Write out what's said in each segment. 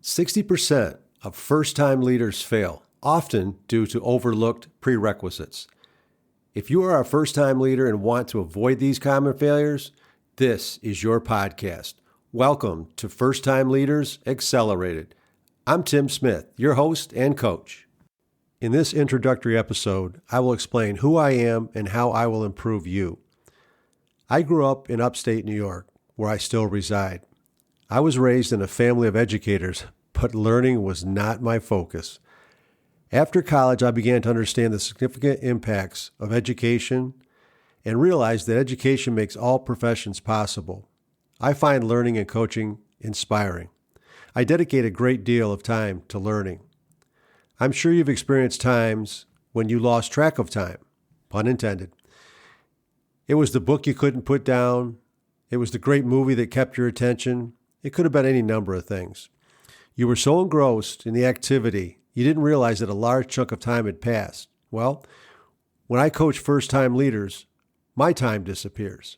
60% of first-time leaders fail, often due to overlooked prerequisites. If you are a first-time leader and want to avoid these common failures, this is your podcast. Welcome to First Time Leaders Accelerated. I'm Tim Smith, your host and coach. In this introductory episode, I will explain who I am and how I will improve you. I grew up in upstate New York, where I still reside. I was raised in a family of educators, but learning was not my focus. After college, I began to understand the significant impacts of education and realized that education makes all professions possible. I find learning and coaching inspiring. I dedicate a great deal of time to learning. I'm sure you've experienced times when you lost track of time, pun intended. It was the book you couldn't put down. It was the great movie that kept your attention. It could have been any number of things. You were so engrossed in the activity, you didn't realize that a large chunk of time had passed. Well, when I coach first-time leaders, my time disappears.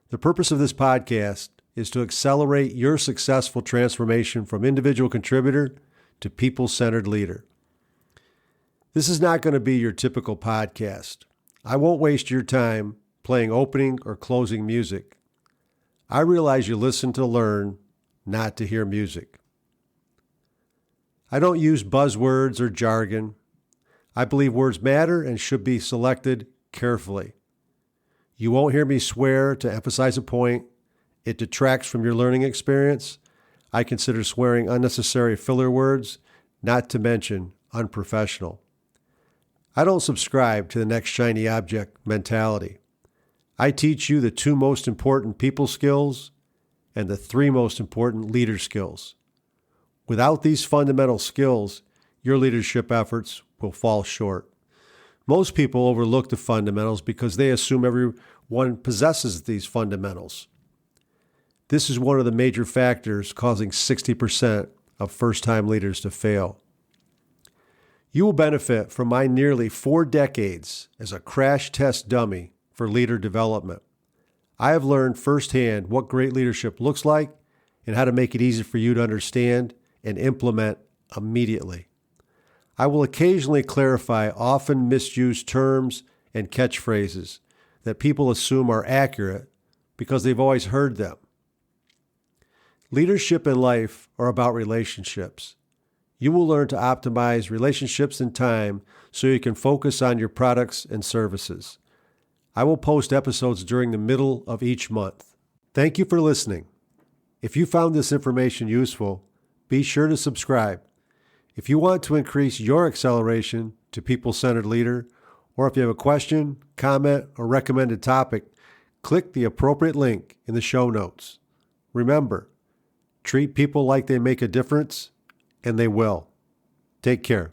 The purpose of this podcast is to accelerate your successful transformation from individual contributor to people-centered leader. This is not going to be your typical podcast. I won't waste your time playing opening or closing music. I realize you listen to learn, not to hear music. I don't use buzzwords or jargon. I believe words matter and should be selected carefully. You won't hear me swear to emphasize a point. It detracts from your learning experience. I consider swearing unnecessary filler words, not to mention unprofessional. I don't subscribe to the next shiny object mentality. I teach you the two most important people skills and the three most important leader skills. Without these fundamental skills, your leadership efforts will fall short. Most people overlook the fundamentals because they assume everyone possesses these fundamentals. This is one of the major factors causing 60% of first-time leaders to fail. You will benefit from my nearly 4 decades as a crash test dummy for leader development. I have learned firsthand what great leadership looks like and how to make it easy for you to understand and implement immediately. I will occasionally clarify often misused terms and catchphrases that people assume are accurate because they've always heard them. Leadership and life are about relationships. You will learn to optimize relationships and time so you can focus on your products and services. I will post episodes during the middle of each month. Thank you for listening. If you found this information useful, be sure to subscribe. If you want to increase your acceleration to people-centered leader, or if you have a question, comment, or recommended topic, click the appropriate link in the show notes. Remember, treat people like they make a difference, and they will. Take care.